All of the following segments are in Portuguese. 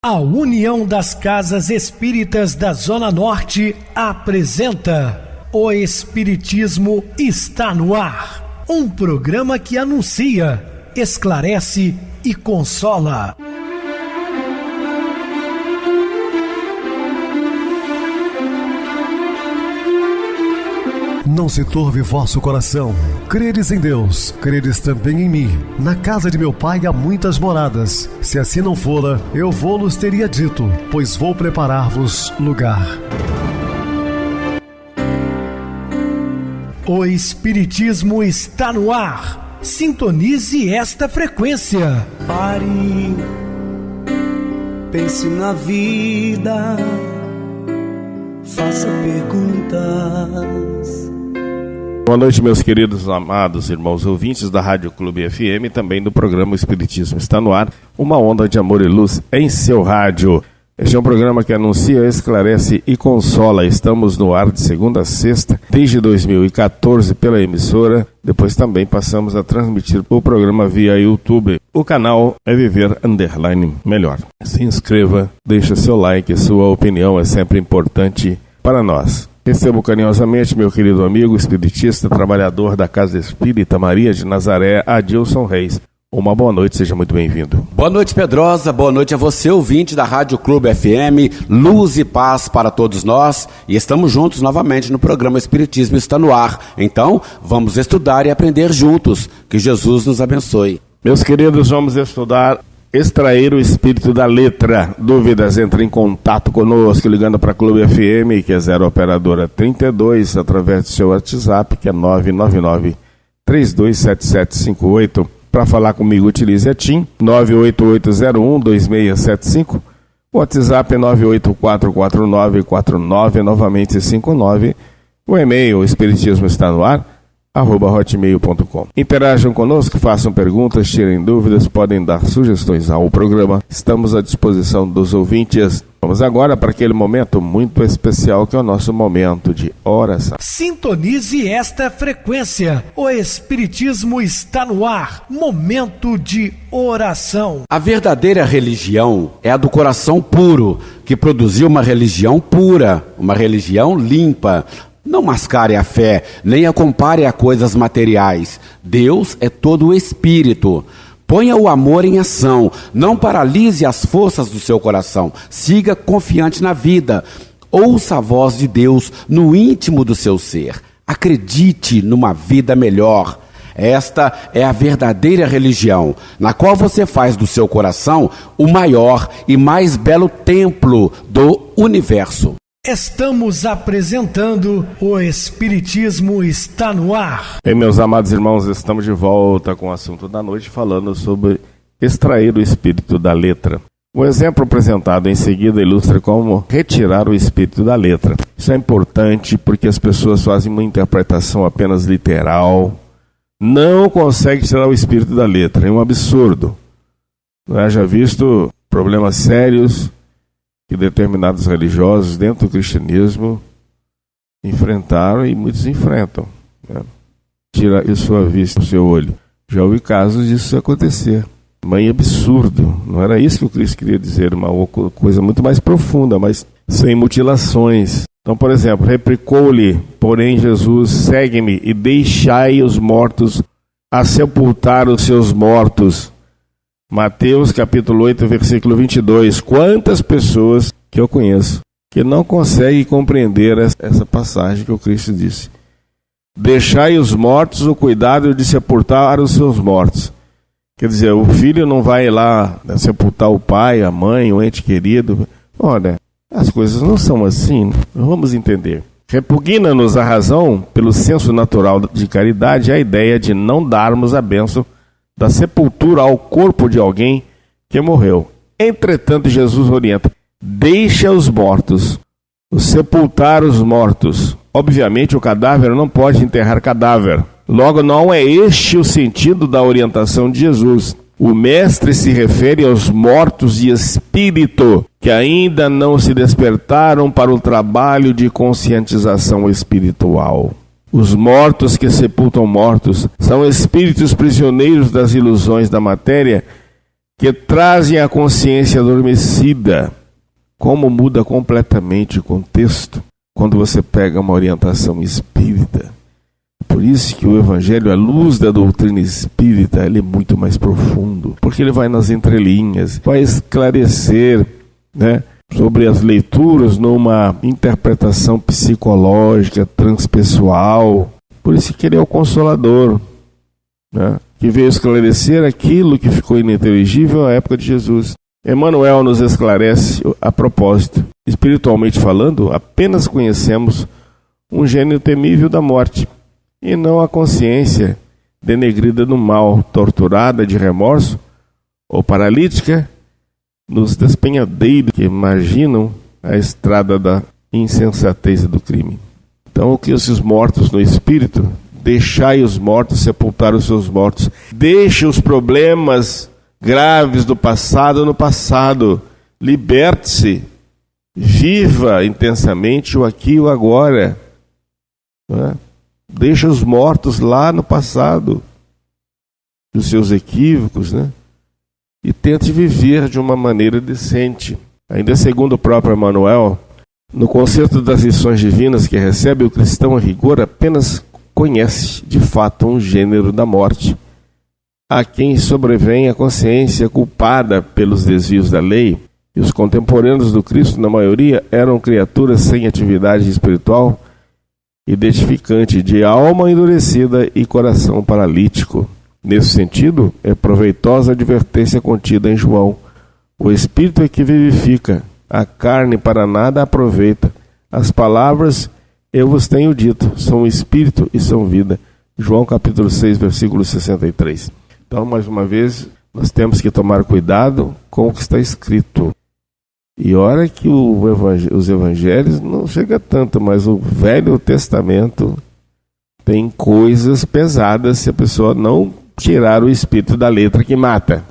A União das Casas Espíritas da Zona Norte apresenta O Espiritismo está no ar, um programa que anuncia, esclarece e consola. Não se turve vosso coração. Credes em Deus, credes também em mim. Na casa de meu pai há muitas moradas. Se assim não fora, eu vou-los teria dito, pois vou preparar-vos lugar. O Espiritismo está no ar. Sintonize esta frequência. Pare, pense na vida, faça perguntas. Boa noite, meus queridos amados irmãos ouvintes da Rádio Clube FM e também do programa O Espiritismo está no ar, uma onda de amor e luz em seu rádio. Este é um programa que anuncia, esclarece e consola. Estamos no ar de segunda a sexta, desde 2014 pela emissora. Depois também passamos a transmitir o programa via YouTube. O canal é Viver _ Melhor. Se inscreva, deixe seu like, sua opinião é sempre importante para nós. Recebo carinhosamente meu querido amigo espiritista, trabalhador da Casa Espírita Maria de Nazaré, Adilson Reis. Uma boa noite, seja muito bem-vindo. Boa noite, Pedrosa, boa noite a você, ouvinte da Rádio Clube FM, luz e paz para todos nós, e estamos juntos novamente no programa Espiritismo está no ar. Então, vamos estudar e aprender juntos, que Jesus nos abençoe. Meus queridos, vamos estudar Extrair o Espírito da Letra. Dúvidas, entre em contato conosco ligando para a Clube FM, que é 0 operadora 32, através do seu WhatsApp, que é 999-327758. Para falar comigo, utilize a TIM 988012675. O WhatsApp é 9844949, novamente 59. O e-mail, espiritismo está no ar, @hotmail.com. Interajam conosco, façam perguntas, tirem dúvidas, podem dar sugestões ao programa. Estamos à disposição dos ouvintes. Vamos agora para aquele momento muito especial que é o nosso momento de oração. Sintonize esta frequência. O Espiritismo está no ar. Momento de oração. A verdadeira religião é a do coração puro, que produziu uma religião pura, uma religião limpa. Não mascare a fé, nem a compare a coisas materiais. Deus é todo o espírito. Ponha o amor em ação, não paralise as forças do seu coração. Siga confiante na vida. Ouça a voz de Deus no íntimo do seu ser. Acredite numa vida melhor. Esta é a verdadeira religião, na qual você faz do seu coração o maior e mais belo templo do universo. Estamos apresentando O Espiritismo está no ar. Bem, meus amados irmãos, estamos de volta com o assunto da noite, falando sobre extrair o espírito da letra. O exemplo apresentado em seguida ilustra como retirar o espírito da letra. Isso é importante porque as pessoas fazem uma interpretação apenas literal, não conseguem tirar o espírito da letra, é um absurdo. Já visto problemas sérios que determinados religiosos dentro do cristianismo enfrentaram e muitos enfrentam. Tira a sua vista, o seu olho. Já ouvi casos disso acontecer. Mas absurdo. Não era isso que o Cristo queria dizer, uma coisa muito mais profunda, mas sem mutilações. Então, por exemplo, replicou-lhe, porém, Jesus, segue-me e deixai os mortos a sepultar os seus mortos. Mateus capítulo 8, versículo 22. Quantas pessoas que eu conheço que não conseguem compreender essa passagem que o Cristo disse. Deixai os mortos o cuidado de sepultar os seus mortos. Quer dizer, o filho não vai lá sepultar o pai, a mãe, o ente querido. Olha, as coisas não são assim. Vamos entender. Repugna-nos a razão, pelo senso natural de caridade, a ideia de não darmos a bênção da sepultura ao corpo de alguém que morreu. Entretanto, Jesus orienta: deixa os mortos, sepultar os mortos. Obviamente, o cadáver não pode enterrar cadáver. Logo, não é este o sentido da orientação de Jesus. O mestre se refere aos mortos de espírito que ainda não se despertaram para o trabalho de conscientização espiritual. Os mortos que sepultam mortos são espíritos prisioneiros das ilusões da matéria que trazem a consciência adormecida. Como muda completamente o contexto quando você pega uma orientação espírita. Por isso que o Evangelho, à luz da doutrina espírita, ele é muito mais profundo, porque ele vai nas entrelinhas, vai esclarecer, né, sobre as leituras numa interpretação psicológica, transpessoal. Por isso que ele é o Consolador, né, que veio esclarecer aquilo que ficou ininteligível à época de Jesus. Emmanuel nos esclarece a propósito. Espiritualmente falando, apenas conhecemos um gênio temível da morte, e não a consciência denegrida do mal, torturada de remorso ou paralítica nos despenhadeiros que imaginam a estrada da insensatez e do crime. Então, o que esses mortos no espírito, deixai os mortos sepultar os seus mortos. Deixe os problemas graves do passado no passado. Liberte-se. Viva intensamente o aqui e o agora. Não é? Deixa os mortos lá no passado, os seus equívocos, né? E tente viver de uma maneira decente. Ainda segundo o próprio Emmanuel, no concerto das lições divinas que recebe, o cristão a rigor apenas conhece de fato um gênero da morte, a quem sobrevém a consciência culpada pelos desvios da lei. E os contemporâneos do Cristo, na maioria, eram criaturas sem atividade espiritual identificante, de alma endurecida e coração paralítico. Nesse sentido, é proveitosa a advertência contida em João. O Espírito é que vivifica, a carne para nada aproveita. As palavras, eu vos tenho dito, são Espírito e são vida. João capítulo 6, versículo 63. Então, mais uma vez, nós temos que tomar cuidado com o que está escrito. E olha que os evangelhos não chega tanto, mas o Velho Testamento tem coisas pesadas se a pessoa não tirar o espírito da letra que mata.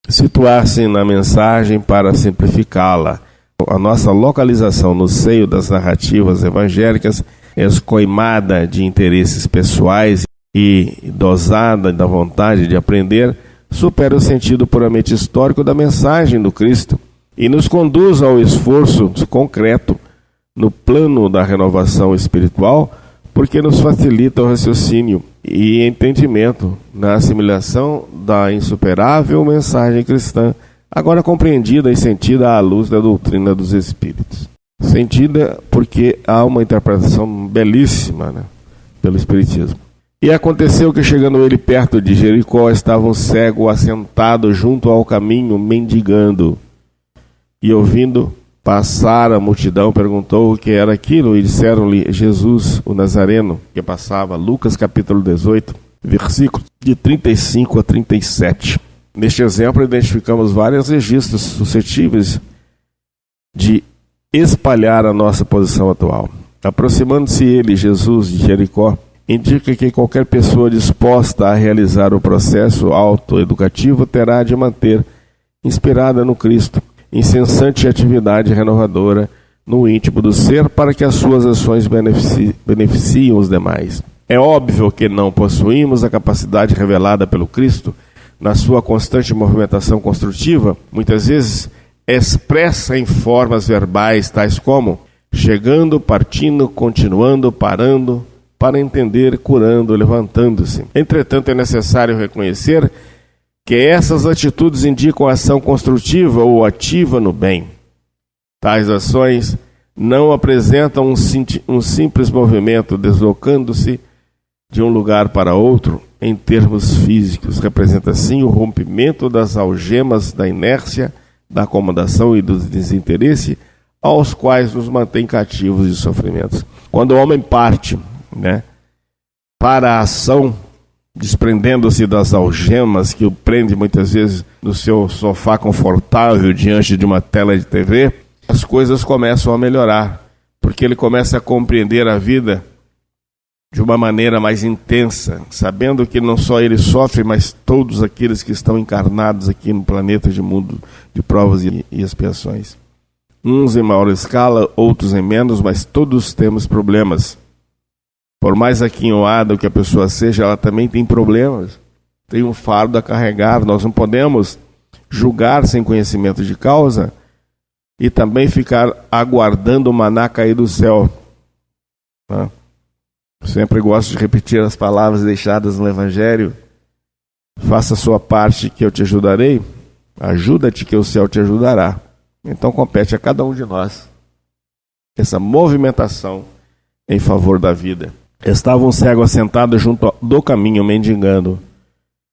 Situar-se na mensagem para simplificá-la. A nossa localização no seio das narrativas evangélicas é escoimada de interesses pessoais e dosada da vontade de aprender, supera o sentido puramente histórico da mensagem do Cristo e nos conduz ao esforço concreto no plano da renovação espiritual, porque nos facilita o raciocínio e entendimento na assimilação da insuperável mensagem cristã, agora compreendida e sentida à luz da doutrina dos Espíritos. Sentida porque há uma interpretação belíssima, né, pelo Espiritismo. E aconteceu que, chegando ele perto de Jericó, estava um cego assentado junto ao caminho, mendigando. E ouvindo passar a multidão, perguntou o que era aquilo, e disseram-lhe: Jesus, o Nazareno, que passava. Lucas capítulo 18, versículos de 35 a 37. Neste exemplo, identificamos vários registros suscetíveis de espalhar a nossa posição atual. Aproximando-se ele, Jesus, de Jericó, indica que qualquer pessoa disposta a realizar o processo autoeducativo terá de manter, inspirada no Cristo, incessante atividade renovadora no íntimo do ser, para que as suas ações beneficiem os demais. É óbvio que não possuímos a capacidade revelada pelo Cristo na sua constante movimentação construtiva, muitas vezes expressa em formas verbais tais como chegando, partindo, continuando, parando, para entender, curando, levantando-se. Entretanto, é necessário reconhecer que essas atitudes indicam ação construtiva ou ativa no bem. Tais ações não apresentam um simples movimento deslocando-se de um lugar para outro em termos físicos. Representa, sim, o rompimento das algemas da inércia, da acomodação e do desinteresse aos quais nos mantém cativos de sofrimentos. Quando o homem parte, para a ação, desprendendo-se das algemas que o prende muitas vezes no seu sofá confortável diante de uma tela de TV, as coisas começam a melhorar, porque ele começa a compreender a vida de uma maneira mais intensa, sabendo que não só ele sofre, mas todos aqueles que estão encarnados aqui no planeta de mundo de provas e expiações. Uns em maior escala, outros em menos, mas todos temos problemas. Por mais aquinhoada que a pessoa seja, ela também tem problemas. Tem um fardo a carregar. Nós não podemos julgar sem conhecimento de causa e também ficar aguardando o maná cair do céu. Sempre gosto de repetir as palavras deixadas no Evangelho. Faça a sua parte que eu te ajudarei, ajuda-te que o céu te ajudará. Então compete a cada um de nós essa movimentação em favor da vida. Estava um cego assentado junto do caminho, mendigando.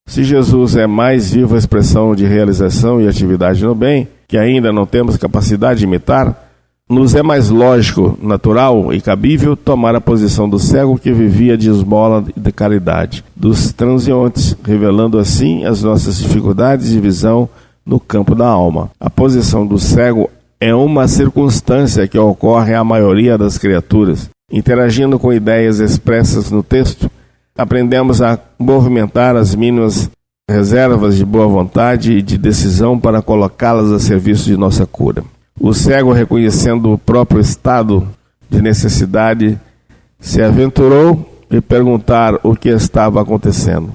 Se Jesus é mais viva expressão de realização e atividade no bem, que ainda não temos capacidade de imitar, nos é mais lógico, natural e cabível tomar a posição do cego que vivia de esmola e de caridade, dos transeuntes, revelando assim as nossas dificuldades de visão no campo da alma. A posição do cego é uma circunstância que ocorre à maioria das criaturas. Interagindo com ideias expressas no texto, aprendemos a movimentar as mínimas reservas de boa vontade e de decisão para colocá-las a serviço de nossa cura. O cego, reconhecendo o próprio estado de necessidade, se aventurou e perguntar o que estava acontecendo.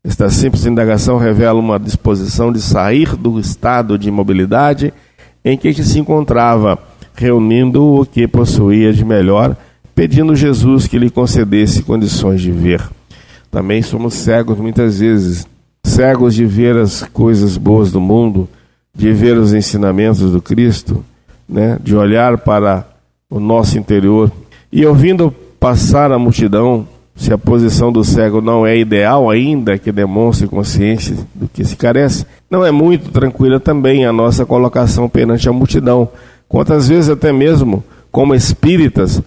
Esta simples indagação revela uma disposição de sair do estado de imobilidade em que se encontrava, reunindo o que possuía de melhor, pedindo Jesus que lhe concedesse condições de ver. Também somos cegos muitas vezes, cegos de ver as coisas boas do mundo, de ver os ensinamentos do Cristo, de olhar para o nosso interior. E ouvindo passar a multidão, se a posição do cego não é ideal ainda, que demonstre consciência do que se carece, não é muito tranquila também a nossa colocação perante a multidão. Quantas vezes até mesmo, como espíritas,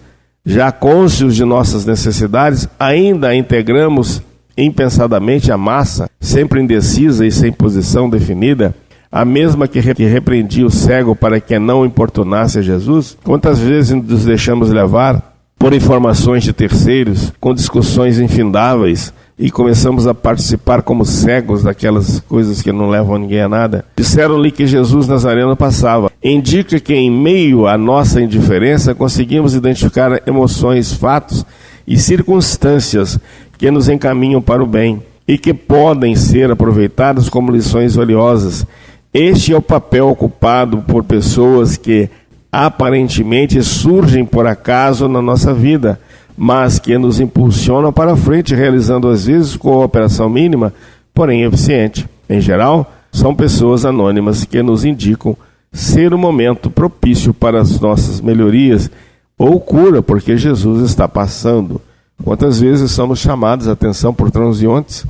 já cônscios de nossas necessidades, ainda integramos impensadamente a massa, sempre indecisa e sem posição definida, a mesma que repreendia o cego para que não importunasse a Jesus? Quantas vezes nos deixamos levar por informações de terceiros, com discussões infindáveis, e começamos a participar como cegos daquelas coisas que não levam ninguém a nada? Disseram-lhe que Jesus Nazareno passava. Indica que em meio à nossa indiferença conseguimos identificar emoções, fatos e circunstâncias que nos encaminham para o bem e que podem ser aproveitados como lições valiosas. Este é o papel ocupado por pessoas que aparentemente surgem por acaso na nossa vida, mas que nos impulsionam para frente, realizando às vezes cooperação mínima, porém eficiente. Em geral, são pessoas anônimas que nos indicam ser o momento propício para as nossas melhorias ou cura, porque Jesus está passando. Quantas vezes somos chamados a atenção por transeuntes,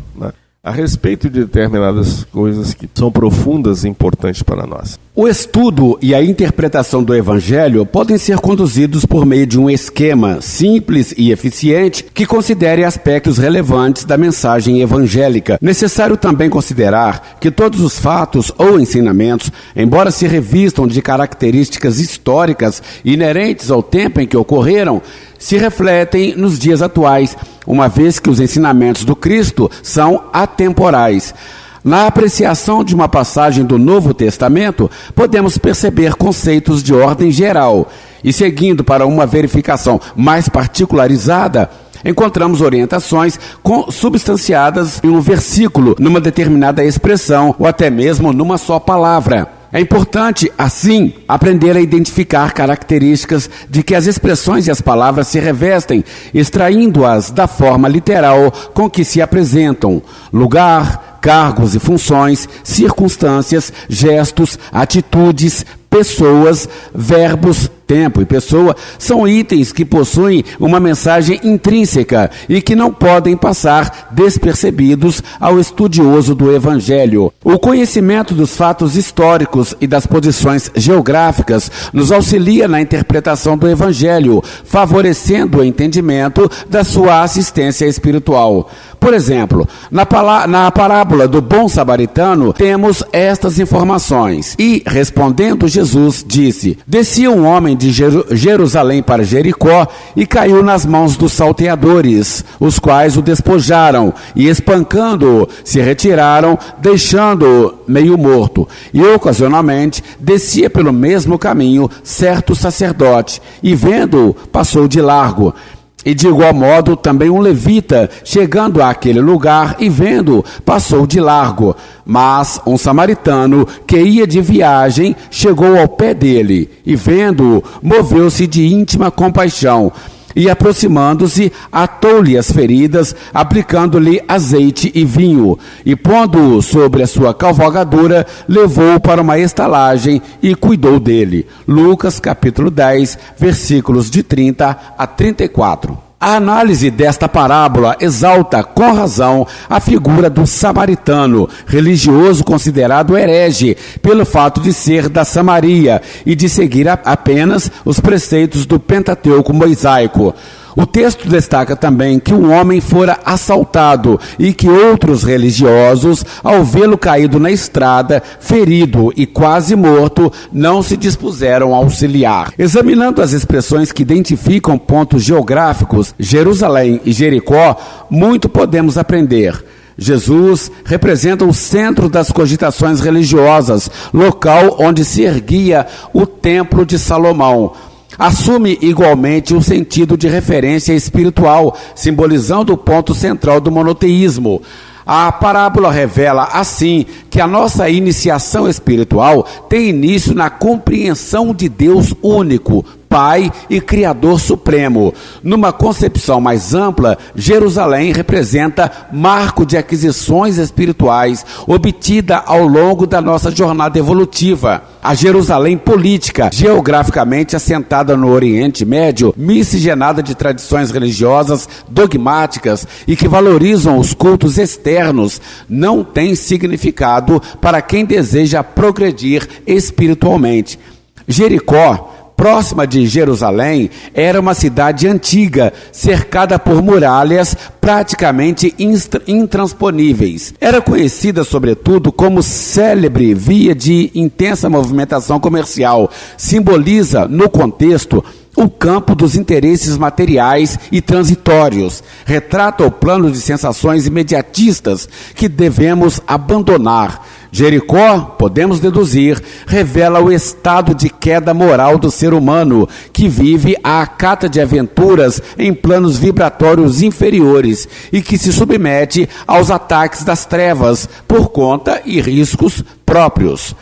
a respeito de determinadas coisas que são profundas e importantes para nós. O estudo e a interpretação do Evangelho podem ser conduzidos por meio de um esquema simples e eficiente que considere aspectos relevantes da mensagem evangélica. Necessário também considerar que todos os fatos ou ensinamentos, embora se revistam de características históricas inerentes ao tempo em que ocorreram, se refletem nos dias atuais, uma vez que os ensinamentos do Cristo são atemporais. Na apreciação de uma passagem do Novo Testamento, podemos perceber conceitos de ordem geral. E seguindo para uma verificação mais particularizada, encontramos orientações substanciadas em um versículo, numa determinada expressão, ou até mesmo numa só palavra. É importante, assim, aprender a identificar características de que as expressões e as palavras se revestem, extraindo-as da forma literal com que se apresentam. Lugar, cargos e funções, circunstâncias, gestos, atitudes, pessoas, verbos, tempo e pessoa são itens que possuem uma mensagem intrínseca e que não podem passar despercebidos ao estudioso do Evangelho. O conhecimento dos fatos históricos e das posições geográficas nos auxilia na interpretação do Evangelho, favorecendo o entendimento da sua assistência espiritual. Por exemplo, na parábola do bom samaritano, temos estas informações. E, respondendo Jesus, disse: descia um homem de Jerusalém para Jericó e caiu nas mãos dos salteadores, os quais o despojaram e, espancando-o, se retiraram, deixando-o meio morto. E, ocasionalmente, descia pelo mesmo caminho certo sacerdote e, vendo-o, passou de largo. E de igual modo também um levita, chegando àquele lugar e vendo, passou de largo. Mas um samaritano que ia de viagem chegou ao pé dele e vendo-o, moveu-se de íntima compaixão. E aproximando-se, atou-lhe as feridas, aplicando-lhe azeite e vinho. E pondo-o sobre a sua cavalgadura, levou-o para uma estalagem e cuidou dele. Lucas capítulo 10, versículos de 30 a 34. A análise desta parábola exalta com razão a figura do samaritano, religioso considerado herege pelo fato de ser da Samaria e de seguir apenas os preceitos do Pentateuco mosaico. O texto destaca também que um homem fora assaltado e que outros religiosos, ao vê-lo caído na estrada, ferido e quase morto, não se dispuseram a auxiliar. Examinando as expressões que identificam pontos geográficos, Jerusalém e Jericó, muito podemos aprender. Jesus representa o centro das cogitações religiosas, local onde se erguia o Templo de Salomão. Assume igualmente o sentido de referência espiritual, simbolizando o ponto central do monoteísmo. A parábola revela, assim, que a nossa iniciação espiritual tem início na compreensão de Deus único, Pai e Criador Supremo. Numa concepção mais ampla, Jerusalém representa marco de aquisições espirituais obtida ao longo da nossa jornada evolutiva. A Jerusalém política, geograficamente assentada no Oriente Médio, miscigenada de tradições religiosas dogmáticas e que valorizam os cultos externos, não tem significado para quem deseja progredir espiritualmente. Jericó, próxima de Jerusalém, era uma cidade antiga, cercada por muralhas praticamente intransponíveis. Era conhecida, sobretudo, como célebre via de intensa movimentação comercial. Simboliza, no contexto, o campo dos interesses materiais e transitórios. Retrata o plano de sensações imediatistas que devemos abandonar. Jericó, podemos deduzir, revela o estado de queda moral do ser humano, que vive à cata de aventuras em planos vibratórios inferiores e que se submete aos ataques das trevas por conta e riscos próprios.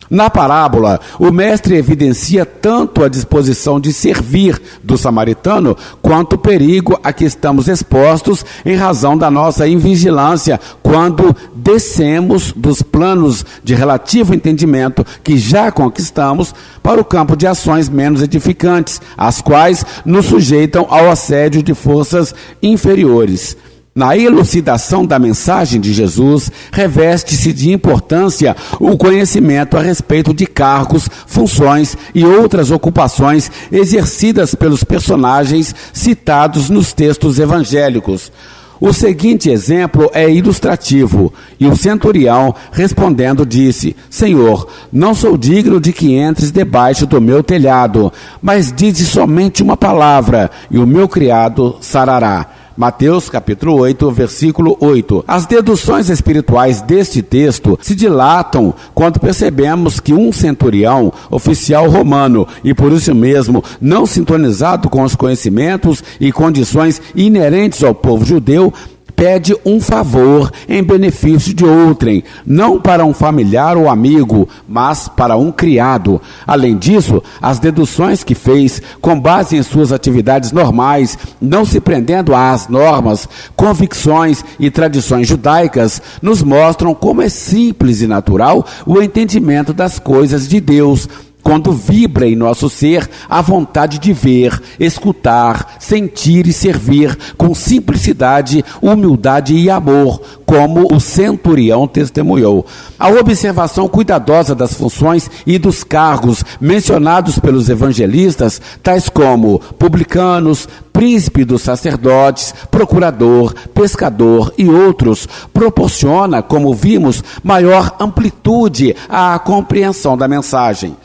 Na parábola, o mestre evidencia tanto a disposição de servir do samaritano, quanto o perigo a que estamos expostos em razão da nossa invigilância quando descemos dos planos de relativo entendimento que já conquistamos para o campo de ações menos edificantes, as quais nos sujeitam ao assédio de forças inferiores. Na elucidação da mensagem de Jesus, reveste-se de importância o conhecimento a respeito de cargos, funções e outras ocupações exercidas pelos personagens citados nos textos evangélicos. O seguinte exemplo é ilustrativo, e o centurião, respondendo, disse: Senhor, não sou digno de que entres debaixo do meu telhado, mas dize somente uma palavra, e o meu criado sarará. Mateus capítulo 8, versículo 8. As deduções espirituais deste texto se dilatam quando percebemos que um centurião, oficial romano, e por isso mesmo não sintonizado com os conhecimentos e condições inerentes ao povo judeu, pede um favor em benefício de outrem, não para um familiar ou amigo, mas para um criado. Além disso, as deduções que fez, com base em suas atividades normais, não se prendendo às normas, convicções e tradições judaicas, nos mostram como é simples e natural o entendimento das coisas de Deus, quando vibra em nosso ser a vontade de ver, escutar, sentir e servir com simplicidade, humildade e amor, como o centurião testemunhou. A observação cuidadosa das funções e dos cargos mencionados pelos evangelistas, tais como publicanos, príncipe dos sacerdotes, procurador, pescador e outros, proporciona, como vimos, maior amplitude à compreensão da mensagem.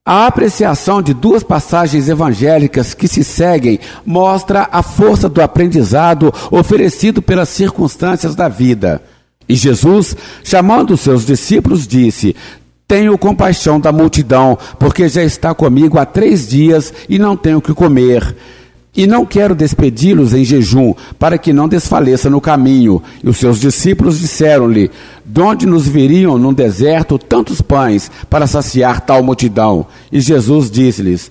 A apreciação de duas passagens evangélicas que se seguem mostra a força do aprendizado oferecido pelas circunstâncias da vida. E Jesus, chamando os seus discípulos, disse: Tenho compaixão da multidão, porque já está comigo há 3 dias e não tenho o que comer. E não quero despedi-los em jejum, para que não desfaleça no caminho. E os seus discípulos disseram-lhe: de onde nos viriam num deserto tantos pães para saciar tal multidão? E Jesus disse-lhes: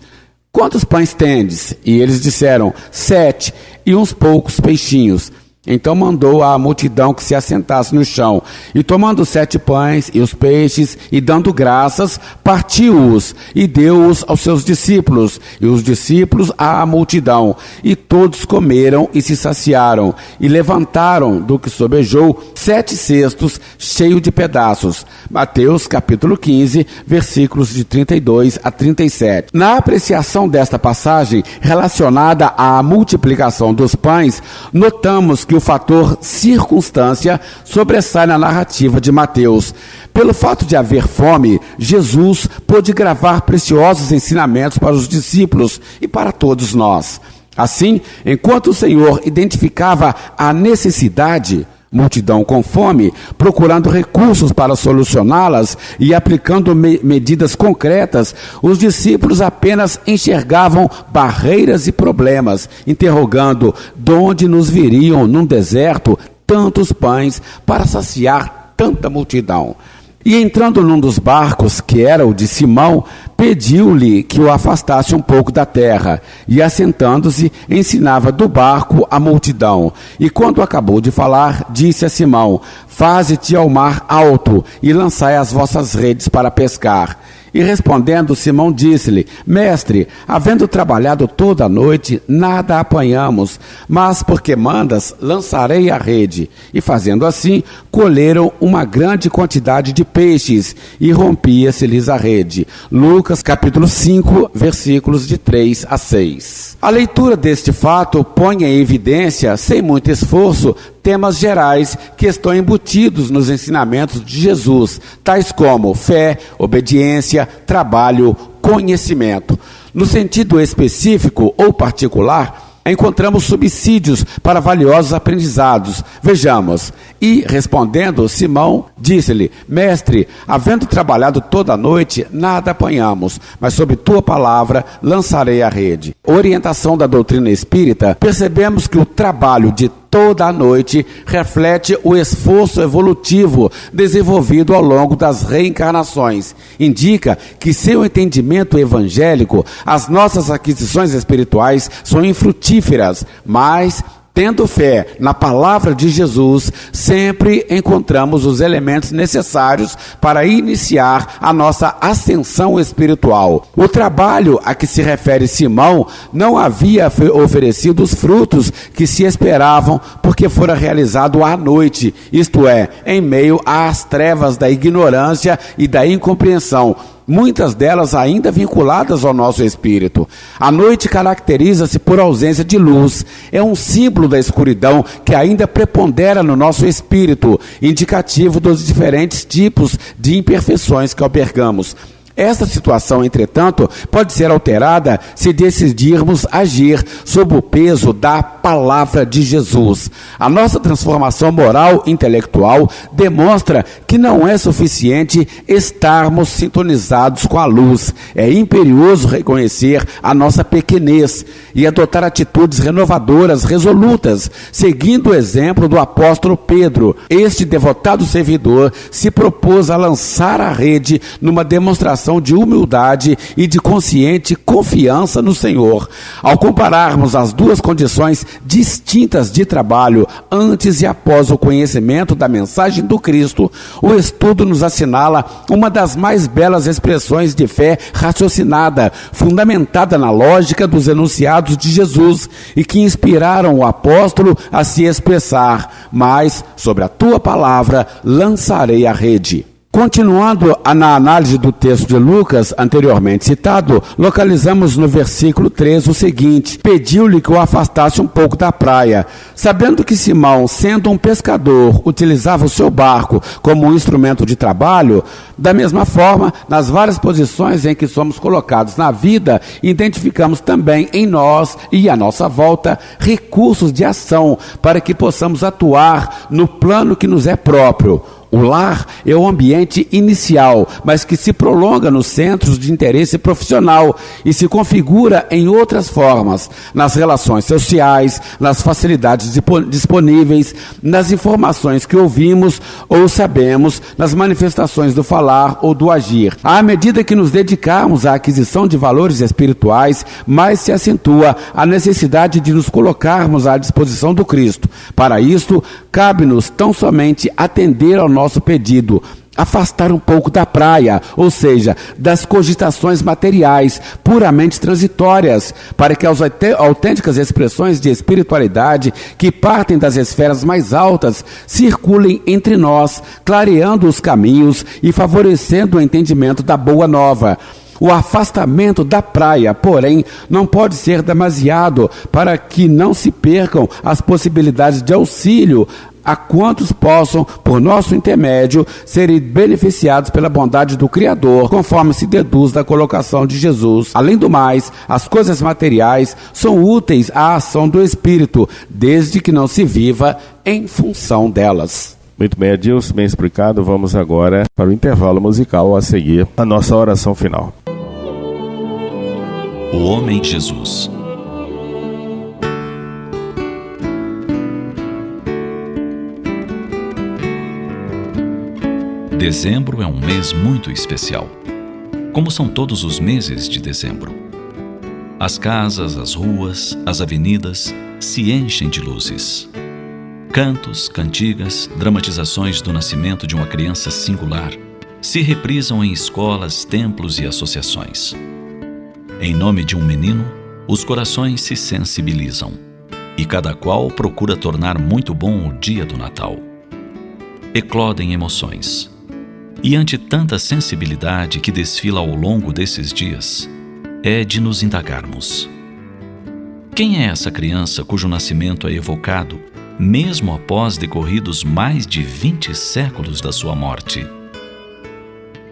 quantos pães tendes? E eles disseram: 7, e uns poucos peixinhos. Então mandou à multidão que se assentasse no chão, e tomando os 7 pães e os peixes, e dando graças, partiu-os, e deu-os aos seus discípulos, e os discípulos à multidão. E todos comeram e se saciaram, e levantaram do que sobejou 7 cestos cheios de pedaços. Mateus capítulo 15, versículos de 32 a 37. Na apreciação desta passagem, relacionada à multiplicação dos pães, notamos que o fator circunstância sobressai na narrativa de Mateus. Pelo fato de haver fome, Jesus pôde gravar preciosos ensinamentos para os discípulos e para todos nós. Assim, enquanto o Senhor identificava a necessidade, multidão com fome, procurando recursos para solucioná-las e aplicando medidas concretas, os discípulos apenas enxergavam barreiras e problemas, interrogando: de onde nos viriam num deserto tantos pães para saciar tanta multidão? E entrando num dos barcos, que era o de Simão, pediu-lhe que o afastasse um pouco da terra, e assentando-se, ensinava do barco a multidão. E quando acabou de falar, disse a Simão: faze-te ao mar alto, e lançai as vossas redes para pescar. E respondendo, Simão disse-lhe: mestre, havendo trabalhado toda a noite, nada apanhamos, mas porque mandas, lançarei a rede. E fazendo assim, colheram uma grande quantidade de peixes, e rompia-se-lhes a rede. Lucas capítulo 5, versículos de 3 a 6. A leitura deste fato põe em evidência, sem muito esforço, temas gerais que estão embutidos nos ensinamentos de Jesus, tais como fé, obediência, trabalho, conhecimento. No sentido específico ou particular, encontramos subsídios para valiosos aprendizados. Vejamos. E, respondendo, Simão disse-lhe: mestre, havendo trabalhado toda a noite, nada apanhamos, mas sob tua palavra lançarei a rede. Orientação da doutrina espírita, percebemos que o trabalho de toda a noite reflete o esforço evolutivo desenvolvido ao longo das reencarnações. Indica que, sem o entendimento evangélico, as nossas aquisições espirituais são infrutíferas, mas, tendo fé na palavra de Jesus, sempre encontramos os elementos necessários para iniciar a nossa ascensão espiritual. O trabalho a que se refere Simão não havia oferecido os frutos que se esperavam, porque fora realizado à noite, isto é, em meio às trevas da ignorância e da incompreensão, muitas delas ainda vinculadas ao nosso espírito. A noite caracteriza-se por ausência de luz. É um símbolo da escuridão que ainda prepondera no nosso espírito, indicativo dos diferentes tipos de imperfeições que albergamos. Esta situação, entretanto, pode ser alterada se decidirmos agir sob o peso da palavra de Jesus. A nossa transformação moral e intelectual demonstra que não é suficiente estarmos sintonizados com a luz. É imperioso reconhecer a nossa pequenez e adotar atitudes renovadoras, resolutas, seguindo o exemplo do apóstolo Pedro. Este devotado servidor se propôs a lançar a rede numa demonstração de humildade e de consciente confiança no Senhor. Ao compararmos as duas condições distintas de trabalho antes e após o conhecimento da mensagem do Cristo, o estudo nos assinala uma das mais belas expressões de fé raciocinada, fundamentada na lógica dos enunciados de Jesus e que inspiraram o apóstolo a se expressar: mas sobre a tua palavra lançarei a rede. Continuando na análise do texto de Lucas, anteriormente citado, localizamos no versículo 3 o seguinte: pediu-lhe que o afastasse um pouco da praia. Sabendo que Simão, sendo um pescador, utilizava o seu barco como um instrumento de trabalho, da mesma forma, nas várias posições em que somos colocados na vida, identificamos também em nós e à nossa volta recursos de ação para que possamos atuar no plano que nos é próprio. O lar é o ambiente inicial, mas que se prolonga nos centros de interesse profissional e se configura em outras formas, nas relações sociais, nas facilidades disponíveis, nas informações que ouvimos ou sabemos, nas manifestações do falar ou do agir. À medida que nos dedicarmos à aquisição de valores espirituais, mais se acentua a necessidade de nos colocarmos à disposição do Cristo. Para isto, cabe-nos tão somente atender ao nosso pedido, afastar um pouco da praia, ou seja, das cogitações materiais, puramente transitórias, para que as autênticas expressões de espiritualidade que partem das esferas mais altas circulem entre nós, clareando os caminhos e favorecendo o entendimento da boa nova. O afastamento da praia, porém, não pode ser demasiado para que não se percam as possibilidades de auxílio a quantos possam, por nosso intermédio, serem beneficiados pela bondade do Criador, conforme se deduz da colocação de Jesus. Além do mais, as coisas materiais são úteis à ação do Espírito, desde que não se viva em função delas. Muito bem, Adilson, bem explicado. Vamos agora para o intervalo musical a seguir, a nossa oração final. O Homem Jesus. Dezembro é um mês muito especial, como são todos os meses de dezembro. As casas, as ruas, as avenidas se enchem de luzes. Cantos, cantigas, dramatizações do nascimento de uma criança singular se reprisam em escolas, templos e associações. Em nome de um menino, os corações se sensibilizam e cada qual procura tornar muito bom o dia do Natal. Eclodem emoções. E ante tanta sensibilidade que desfila ao longo desses dias, é de nos indagarmos: quem é essa criança cujo nascimento é evocado, mesmo após decorridos mais de 20 séculos da sua morte?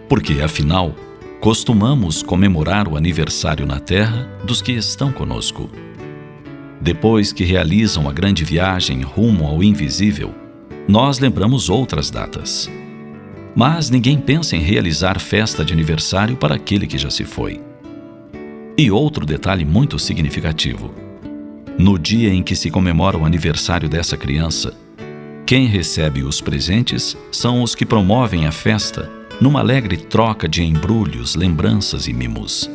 Porque, afinal, costumamos comemorar o aniversário na Terra dos que estão conosco. Depois que realizam a grande viagem rumo ao invisível, nós lembramos outras datas. Mas ninguém pensa em realizar festa de aniversário para aquele que já se foi. E outro detalhe muito significativo: no dia em que se comemora o aniversário dessa criança, quem recebe os presentes são os que promovem a festa numa alegre troca de embrulhos, lembranças e mimos.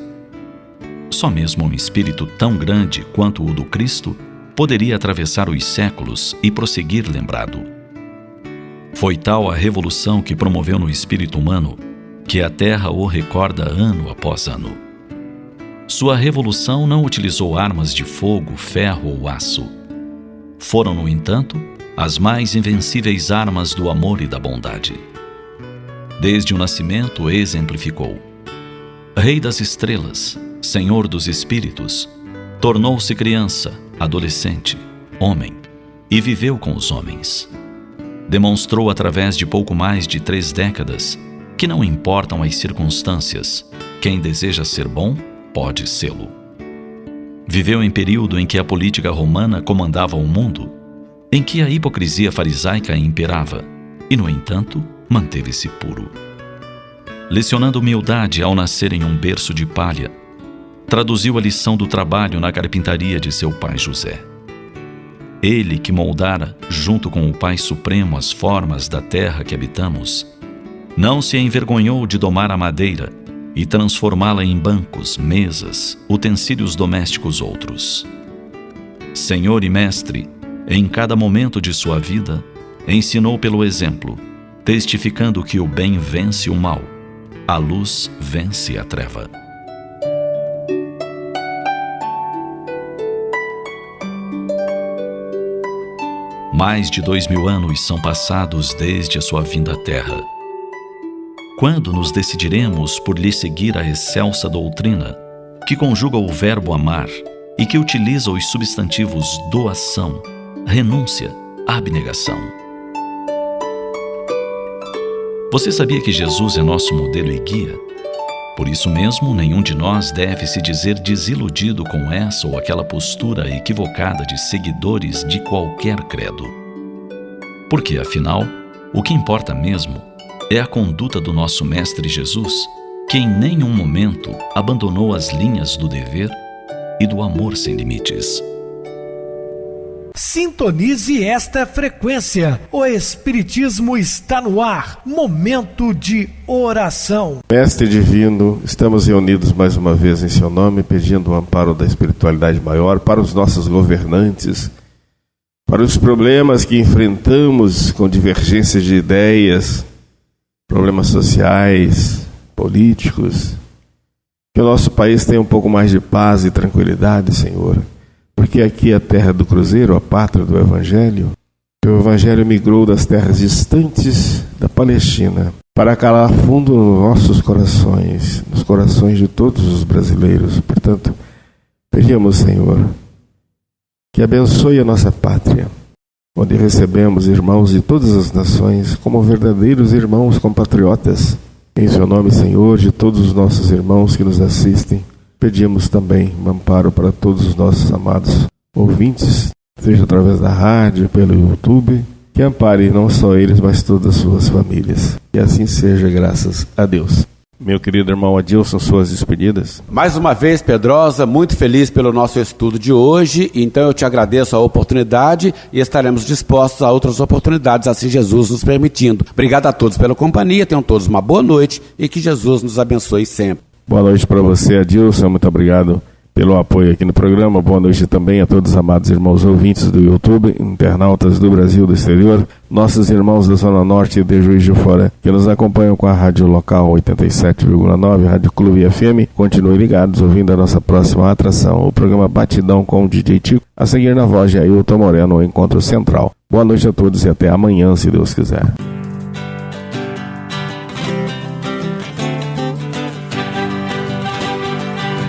Só mesmo um espírito tão grande quanto o do Cristo poderia atravessar os séculos e prosseguir lembrado. Foi tal a revolução que promoveu no espírito humano que a Terra o recorda ano após ano. Sua revolução não utilizou armas de fogo, ferro ou aço. Foram, no entanto, as mais invencíveis armas do amor e da bondade. Desde o nascimento exemplificou. Rei das estrelas, Senhor dos espíritos, tornou-se criança, adolescente, homem e viveu com os homens. Demonstrou através de pouco mais de 3 décadas que não importam as circunstâncias, quem deseja ser bom pode sê-lo. Viveu em período em que a política romana comandava o mundo, em que a hipocrisia farisaica imperava, e, no entanto, manteve-se puro. Lecionando humildade ao nascer em um berço de palha, traduziu a lição do trabalho na carpintaria de seu pai José. Ele que moldara, junto com o Pai Supremo, as formas da terra que habitamos, não se envergonhou de domar a madeira e transformá-la em bancos, mesas, utensílios domésticos outros. Senhor e Mestre, em cada momento de sua vida, ensinou pelo exemplo, testificando que o bem vence o mal, a luz vence a treva. Mais de 2000 anos são passados desde a sua vinda à Terra. Quando nos decidiremos por lhe seguir a excelsa doutrina, que conjuga o verbo amar e que utiliza os substantivos doação, renúncia, abnegação? Você sabia que Jesus é nosso modelo e guia? Por isso mesmo, nenhum de nós deve se dizer desiludido com essa ou aquela postura equivocada de seguidores de qualquer credo. Porque, afinal, O que importa mesmo é a conduta do nosso Mestre Jesus, que em nenhum momento abandonou as linhas do dever e do amor sem limites. Sintonize esta frequência. O Espiritismo está no ar. Momento de oração. Mestre Divino, estamos reunidos mais uma vez em seu nome, pedindo o amparo da espiritualidade maior para os nossos governantes, para os problemas que enfrentamos com divergências de ideias, problemas sociais, políticos. Que o nosso país tenha um pouco mais de paz e tranquilidade, Senhor. Porque aqui é a terra do Cruzeiro, a pátria do Evangelho. Que o Evangelho migrou das terras distantes da Palestina para calar fundo nos nossos corações, nos corações de todos os brasileiros. Portanto, pedimos, Senhor, que abençoe a nossa pátria, onde recebemos irmãos de todas as nações como verdadeiros irmãos compatriotas. Em seu nome, Senhor, de todos os nossos irmãos que nos assistem, pedimos também um amparo para todos os nossos amados ouvintes, seja através da rádio, pelo YouTube, que ampare não só eles, mas todas as suas famílias. E assim seja, graças a Deus. Meu querido irmão Adilson, suas despedidas. Mais uma vez, Pedrosa, muito feliz pelo nosso estudo de hoje, então eu te agradeço a oportunidade e estaremos dispostos a outras oportunidades, assim Jesus nos permitindo. Obrigado a todos pela companhia, tenham todos uma boa noite e que Jesus nos abençoe sempre. Boa noite para você, Adilson, muito obrigado pelo apoio aqui no programa. Boa noite também a todos os amados irmãos ouvintes do YouTube, internautas do Brasil e do exterior, nossos irmãos da Zona Norte e de Juiz de Fora, que nos acompanham com a rádio local 87,9, Rádio Clube FM. Continuem ligados, ouvindo a nossa próxima atração, o programa Batidão com o DJ Tico, a seguir na voz de Ailton Moreno, o Encontro Central. Boa noite a todos e até amanhã, se Deus quiser.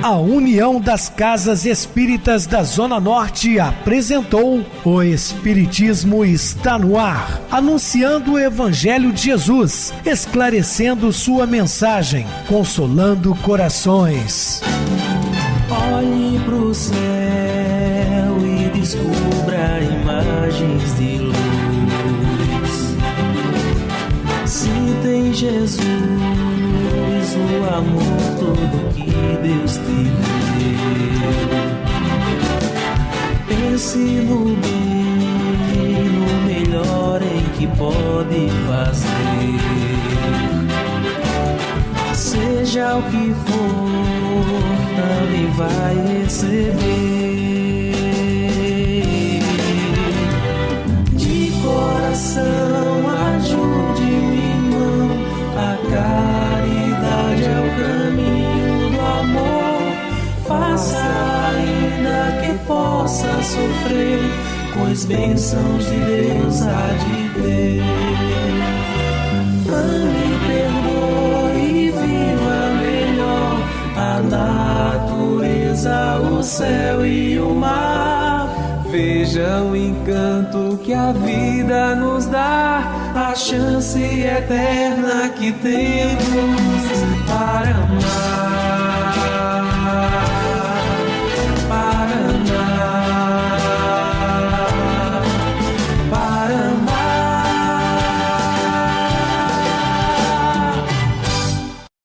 A União das Casas Espíritas da Zona Norte apresentou O Espiritismo está no ar, anunciando o Evangelho de Jesus, esclarecendo sua mensagem, consolando corações. Olhe pro céu e descubra imagens de luz. Sinta em Jesus o amor todo que Deus te deu. Pense no bem, no melhor em que pode fazer. Seja o que for, também vai receber. De coração, ajude-me, irmão, a caridade é o caminho do amor. Faça ainda que possa sofrer, pois bênçãos de Deus há de ter. Ame, perdoe e viva melhor a natureza, o céu e o mar. Veja o encanto que a vida nos dá, a chance eterna que temos para amar.